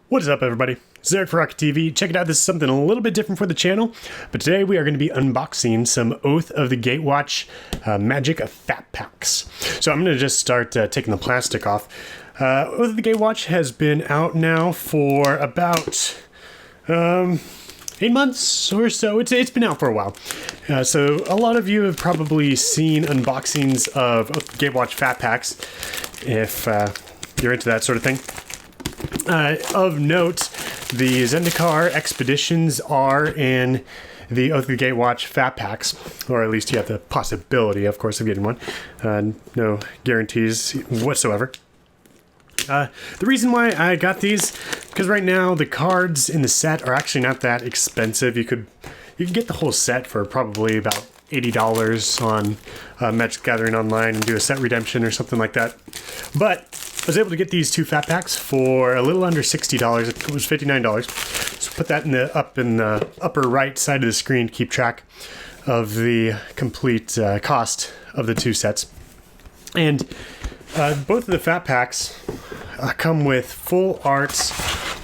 What is up, everybody? It's Eric for Rocket TV. Check it out, this is something a little bit different for the channel, but today we are going to be unboxing some Oath of the Gatewatch Magic Fat Packs. So I'm going to just start taking the plastic off. Oath of the Gatewatch has been out now for about 8 months or so. It's been out for a while. So a lot of you have probably seen unboxings of Oath of the Gatewatch Fat Packs, if you're into that sort of thing. Of note, the Zendikar expeditions are in the Oath of the Gatewatch Fat Packs, or at least you have the possibility, of course, of getting one. No guarantees whatsoever. The reason why I got these, because right now the cards in the set are actually not that expensive. You can get the whole set for probably about $80 on Magic the Gathering Online and do a set redemption or something like that. But I was able to get these two fat packs for a little under $60. It was $59. So put that up in the upper right side of the screen to keep track of the complete cost of the two sets. And both of the fat packs come with full art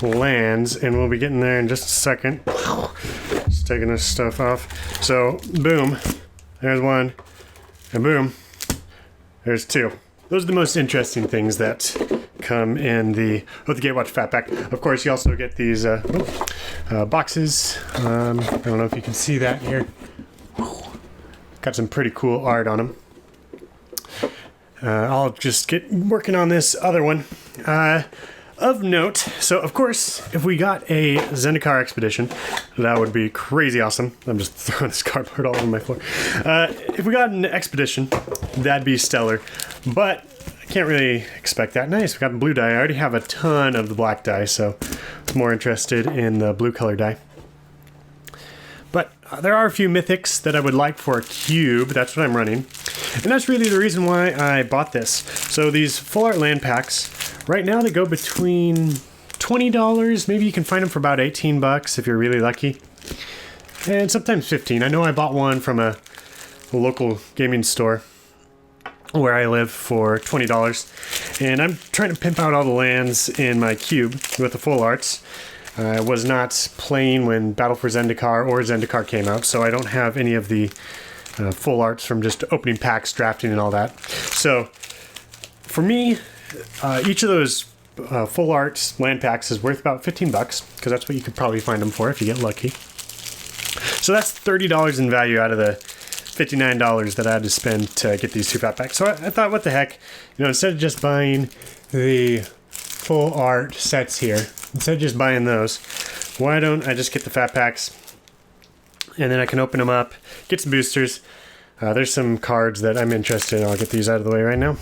lands, and we'll be getting there in just a second. Just taking this stuff off. So, boom, there's one, and boom, there's two. Those are the most interesting things that come in the Oath of the Gatewatch Fat Pack. Of course, you also get these boxes. I don't know if you can see that here. Got some pretty cool art on them. I'll just get working on this other one. Of note, so of course, if we got a Zendikar expedition, that would be crazy awesome. I'm just throwing this cardboard all over my floor. If we got an expedition, that'd be stellar. But I can't really expect that. Nice, we got the blue dye. I already have a ton of the black dye, so I'm more interested in the blue color dye. But there are a few mythics that I would like for a cube. That's what I'm running. And that's really the reason why I bought this. So these full art land packs, right now they go between $20. Maybe you can find them for about 18 bucks if you're really lucky. And sometimes 15. I know I bought one from a local gaming store where I live for $20. And I'm trying to pimp out all the lands in my cube with the full arts. I was not playing when Battle for Zendikar or Zendikar came out, so I don't have any of the full arts from just opening packs, drafting, and all that. So for me, each of those full art land packs is worth about 15 bucks, because that's what you could probably find them for if you get lucky. So that's $30 in value out of the $59 that I had to spend to get these two fat packs. So I thought, what the heck, instead of just buying the full art sets here, instead of just buying those, why don't I just get the fat packs, and then I can open them up, get some boosters. There's some cards that I'm interested in. I'll get these out of the way right now.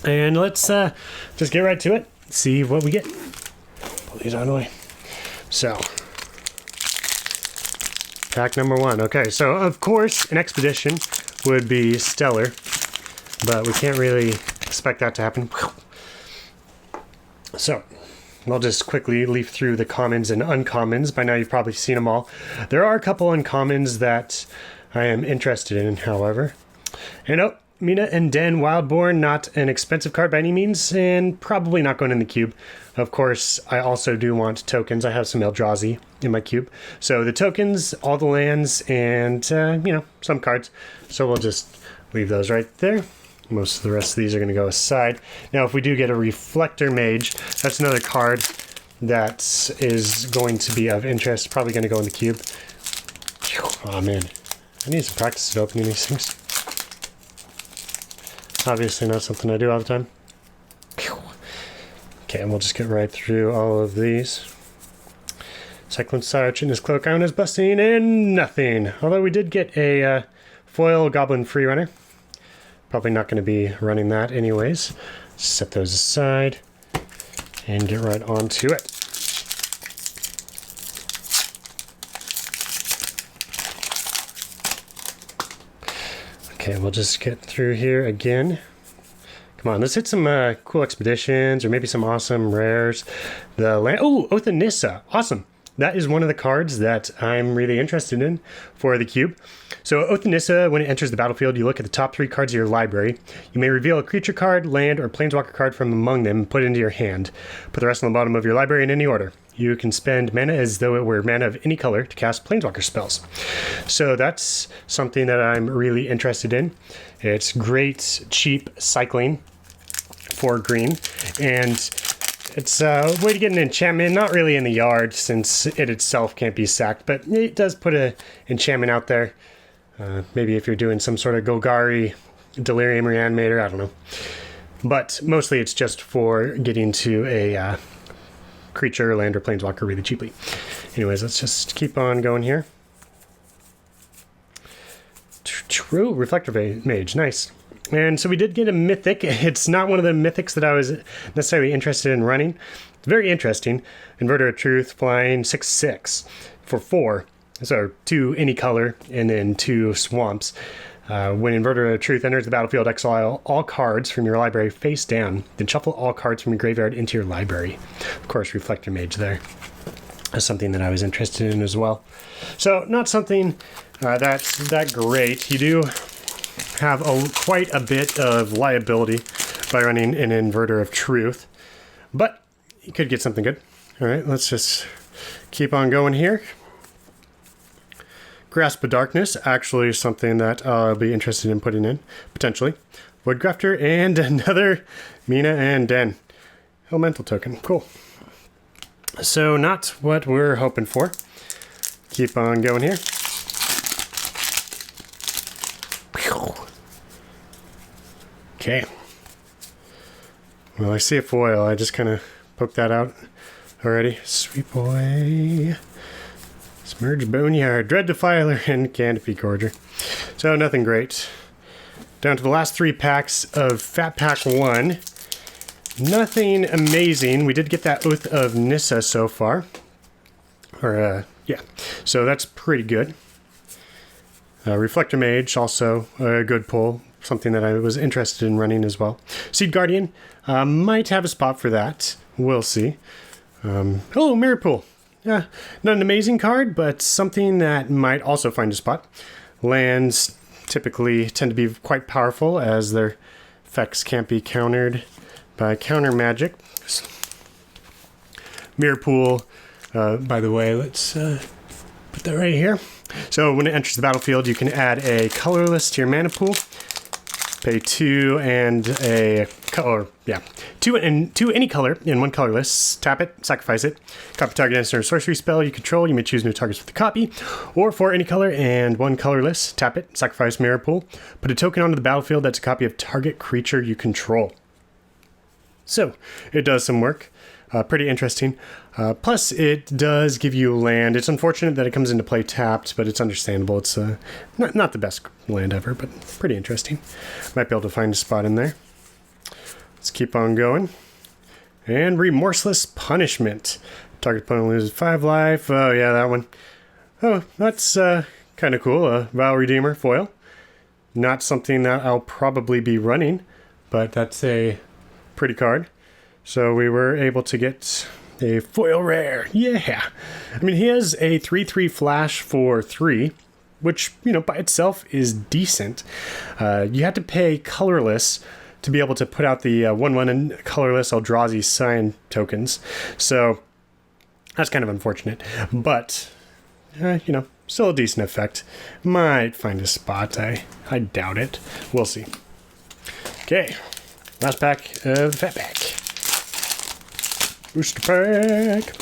And let's just get right to it, see what we get. Pull these out of the way. So, pack number one. Okay, so of course an expedition would be stellar, but we can't really expect that to happen. So, I'll just quickly leaf through the commons and uncommons. By now you've probably seen them all. There are a couple uncommons that I am interested in, however. And oh, Mina and Den Wildborn, not an expensive card by any means, and probably not going in the cube. Of course, I also do want tokens. I have some Eldrazi in my cube. So the tokens, all the lands, and, some cards. So we'll just leave those right there. Most of the rest of these are going to go aside. Now, if we do get a Reflector Mage, that's another card that is going to be of interest. Probably going to go in the cube. Oh, man. I need some practice at opening these things. Obviously not something I do all the time. Okay, and we'll just get right through all of these. Cyclone Sarch in his cloak, Iron is busting, and nothing. Although we did get a foil Goblin Freerunner. Probably not going to be running that anyways. Set those aside and get right on to it. Okay, we'll just get through here again. Come on, let's hit some cool expeditions or maybe some awesome rares. The land. Oh, Oath of Nissa. Awesome. that is one of the cards that I'm really interested in for the cube. So Oath of Nissa, when it enters the battlefield, you look at the top 3 cards of your library. You may reveal a creature card, land, or planeswalker card from among them and put it into your hand. Put the rest on the bottom of your library in any order. You can spend mana as though it were mana of any color to cast planeswalker spells. So that's something that I'm really interested in. It's great, cheap cycling for green, and it's a way to get an enchantment, not really in the yard since it itself can't be sacked, but it does put an enchantment out there. Maybe if you're doing some sort of Golgari, Delirium Reanimator, I don't know. But mostly it's just for getting to a creature, land, or planeswalker really cheaply. Anyways, let's just keep on going here. True, Reflector Mage, nice. And so we did get a mythic. It's not one of the mythics that I was necessarily interested in running. It's very interesting. Inverter of Truth, flying 6/6 for 4. So 2 any color and then 2 swamps. When Inverter of Truth enters the battlefield, exile all cards from your library face down. Then shuffle all cards from your graveyard into your library. Of course, Reflector Mage there. That's something that I was interested in as well. So not something that's that great. You do have quite a bit of liability by running an Inverter of Truth, but you could get something good. All right, let's just keep on going here. Grasp of Darkness, actually something that I'll be interested in putting in, potentially. Woodgrafter, and another Mina and Den. Elemental token, cool. So not what we're hoping for. Keep on going here. Okay. Well, I see a foil. I just kind of poked that out already. Sweet boy. Submerged Boneyard, Dread Defiler, and Canopy Gorger. So nothing great. Down to the last 3 packs of Fat Pack 1. Nothing amazing. We did get that Oath of Nissa so far. Yeah. So that's pretty good. Reflector Mage, also a good pull. Something that I was interested in running as well. Seed Guardian, might have a spot for that. We'll see. Oh, Mirror Pool. Yeah, not an amazing card, but something that might also find a spot. Lands typically tend to be quite powerful as their effects can't be countered by counter magic. Mirror Pool, by the way, let's put that right here. So when it enters the battlefield, you can add a colorless to your mana pool. Pay 2 and a color, yeah. 2 any color and 1 colorless. Tap it, sacrifice it. Copy target instant or sorcery spell you control. You may choose new targets with the copy. Or for any color and 1 colorless. Tap it, sacrifice Mirror Pool. Put a token onto the battlefield that's a copy of target creature you control. So it does some work. Pretty interesting. Plus, it does give you land. It's unfortunate that it comes into play tapped, but it's understandable. It's not the best land ever, but pretty interesting. Might be able to find a spot in there. Let's keep on going. And Remorseless Punishment. Target opponent loses 5 life. Oh, yeah, that one. Oh, that's kind of cool. A Vow Redeemer foil. Not something that I'll probably be running, but that's a pretty card. So we were able to get a foil rare. Yeah. I mean, he has a 3/3 flash for 3, which, you know, by itself is decent. You had to pay colorless to be able to put out the 1/1 and colorless Eldrazi sign tokens. So that's kind of unfortunate. But, you know, still a decent effect. Might find a spot. I doubt it. We'll see. Okay. Last pack of the Fat Pack. Booster pack.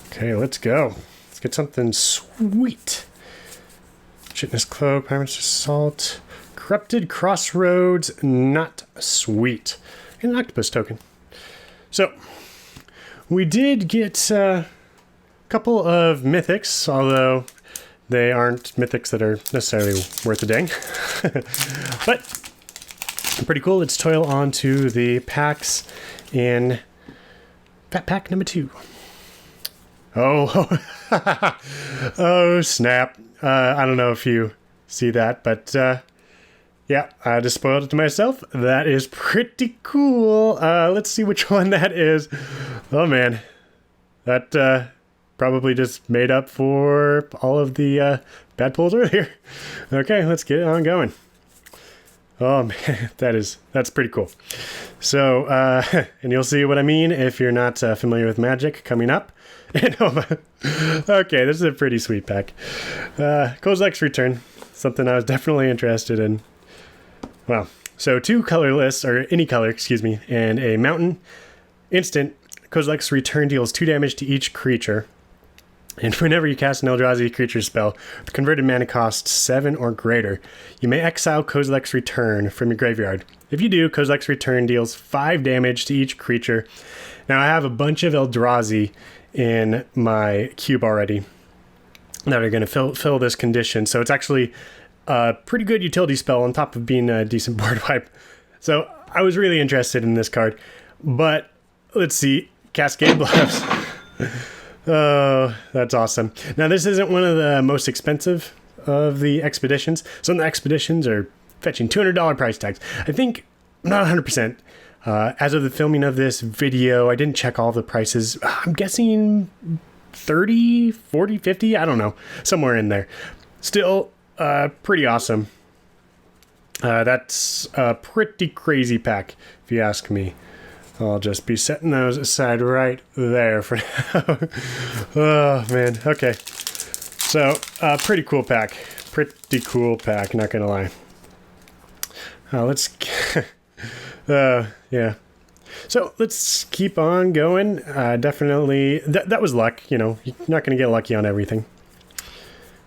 Okay, let's go. Let's get something sweet. Chitness Cloak, Pirate's Assault, Corrupted Crossroads, not sweet. And an Octopus token. So, we did get a couple of mythics, although they aren't mythics that are necessarily worth a dang. But pretty cool. Let's toil on to the packs in Fat Pack number 2. Oh, oh snap. I don't know if you see that, but yeah, I just spoiled it to myself. That is pretty cool. Let's see which one that is. Oh man. that probably just made up for all of the bad pulls earlier. Okay, let's get on going. Oh man, that's pretty cool. So, and you'll see what I mean if you're not familiar with Magic coming up. Okay, this is a pretty sweet pack. Kozilek's Return, something I was definitely interested in. Well, so 2 colorless, or any color, excuse me, and a mountain. Instant, Kozilek's Return deals 2 damage to each creature. And whenever you cast an Eldrazi creature spell, the converted mana cost 7 or greater, you may exile Kozilek's Return from your graveyard. If you do, Kozilek's Return deals 5 damage to each creature. Now I have a bunch of Eldrazi in my cube already that are going to fill this condition. So it's actually a pretty good utility spell on top of being a decent board wipe. So I was really interested in this card. But let's see, Cascade Bluffs. Oh, that's awesome. Now, this isn't one of the most expensive of the expeditions. Some of the expeditions are fetching $200 price tags. I think, not 100%. As of the filming of this video, I didn't check all the prices. I'm guessing 30, 40, 50, I don't know. Somewhere in there. Still, pretty awesome. That's a pretty crazy pack, if you ask me. I'll just be setting those aside right there for now. Oh, man. Okay. So, pretty cool pack. Pretty cool pack, not gonna lie. Let's... yeah. So, let's keep on going. Definitely... That was luck, you know. You're not gonna get lucky on everything.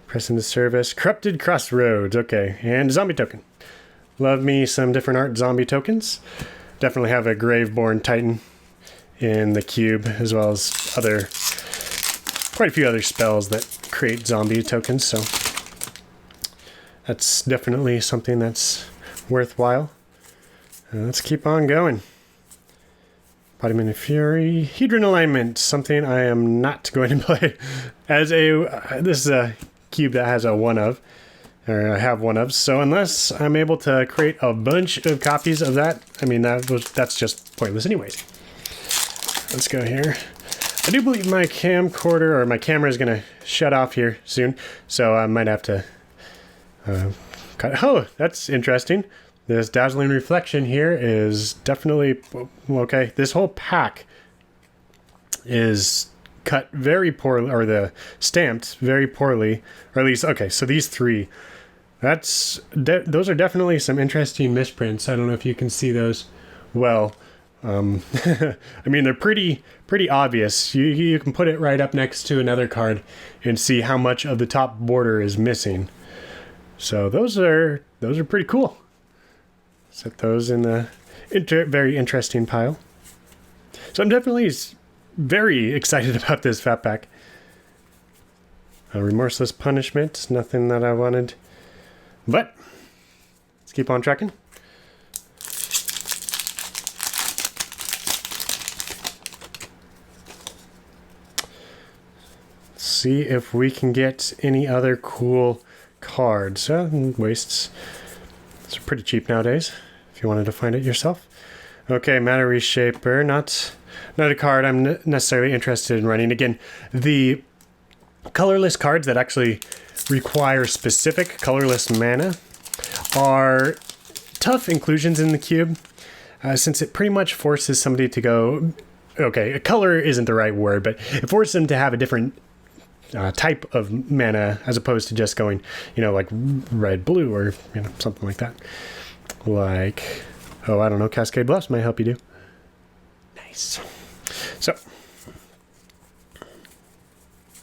Press into service. Corrupted Crossroads. Okay. And Zombie Token. Love me some different art zombie tokens. Definitely have a Graveborn Titan in the cube, as well as quite a few other spells that create zombie tokens, so that's definitely something that's worthwhile. Let's keep on going. Embodiment of Fury, Hedron Alignment, something I am not going to play as this is a cube that has a one of. Or I have one of, so unless I'm able to create a bunch of copies of that, I mean, that's just pointless anyways. Let's go here. I do believe my camcorder, or my camera, is going to shut off here soon, so I might have to cut. Oh, that's interesting. This Dazzling Reflection here is definitely, okay, this whole pack is cut very poorly, or stamped very poorly, or at least, okay, so these 3. Those are definitely some interesting misprints. I don't know if you can see those well. I mean, they're pretty obvious. You can put it right up next to another card and see how much of the top border is missing. So those are pretty cool. Set those in the very interesting pile. So I'm definitely very excited about this Fat Pack. Remorseless Punishment, nothing that I wanted. But, let's keep on tracking. See if we can get any other cool cards. Wastes. These are pretty cheap nowadays, if you wanted to find it yourself. Okay, Matter Reshaper, not a card I'm necessarily interested in running. Again, the colorless cards that actually require specific colorless mana are tough inclusions in the cube, since it pretty much forces somebody to go, okay, a color isn't the right word, but it forces them to have a different type of mana as opposed to just going, like red, blue, or something like that. Like, oh, I don't know, Cascade Bluffs might help you do. Nice. So,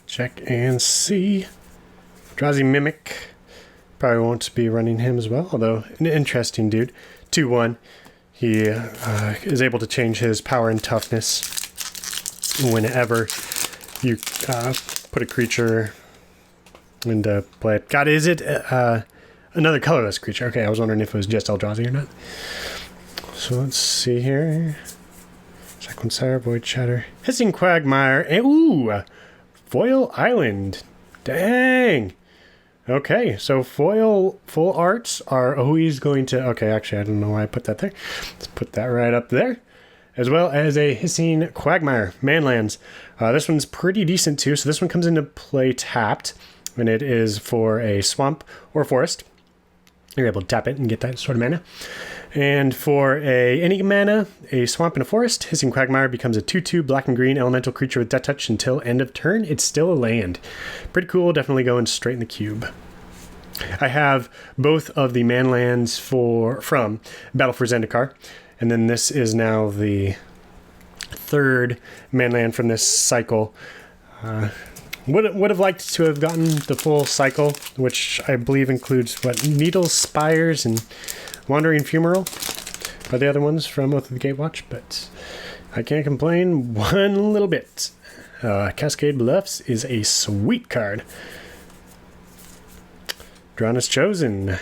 check and see. Eldrazi Mimic. Probably won't be running him as well, although an interesting dude. 2/1. He is able to change his power and toughness whenever you put a creature into play. God, is it another colorless creature? Okay, I was wondering if it was just Eldrazi or not. So let's see here. Sequencer, Void Shatter, Hissing Quagmire, and ooh, Foil Island. Dang. Okay, so full arts are always going to... Okay, actually, I don't know why I put that there. Let's put that right up there. as well as a Hissing Quagmire Manlands. This one's pretty decent too, so this one comes into play tapped, and it is for a swamp or forest. You're able to tap it and get that sort of mana. And for any mana, a swamp and a forest, Hissing Quagmire becomes a 2/2 black and green elemental creature with death touch until end of turn. It's still a land. Pretty cool, definitely going straight in the cube. I have both of the manlands from Battle for Zendikar, and then this is now the third manland from this cycle. Would have liked to have gotten the full cycle, which I believe includes Needles, Spires, and Wandering Fumarole are the other ones from Oath of the Gatewatch, but I can't complain one little bit. Cascade Bluffs is a sweet card. Drawn as chosen.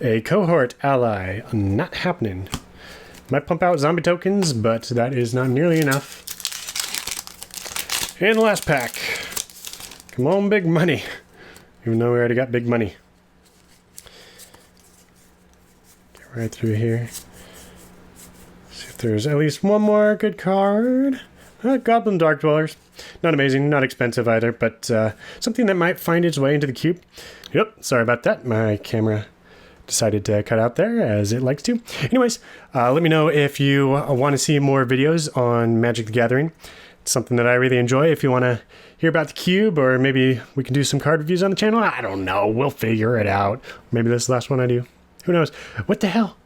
A cohort ally. Not happening. Might pump out zombie tokens, but that is not nearly enough. And the last pack. Come on, big money. Even though we already got big money. Get right through here. See if there's at least one more good card. Goblin Dark Dwellers. Not amazing, not expensive either, but something that might find its way into the cube. Yep, sorry about that. My camera decided to cut out there, as it likes to. Anyways, let me know if you want to see more videos on Magic the Gathering. It's something that I really enjoy. If you want to hear about the cube, or maybe we can do some card reviews on the channel, I don't know. We'll figure it out. Maybe this is the last one I do. Who knows? What the hell?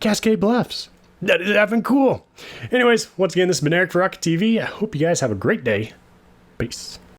Cascade Bluffs. That is effing cool. Anyways, once again, this has been Eric for Rocket TV. I hope you guys have a great day. Peace.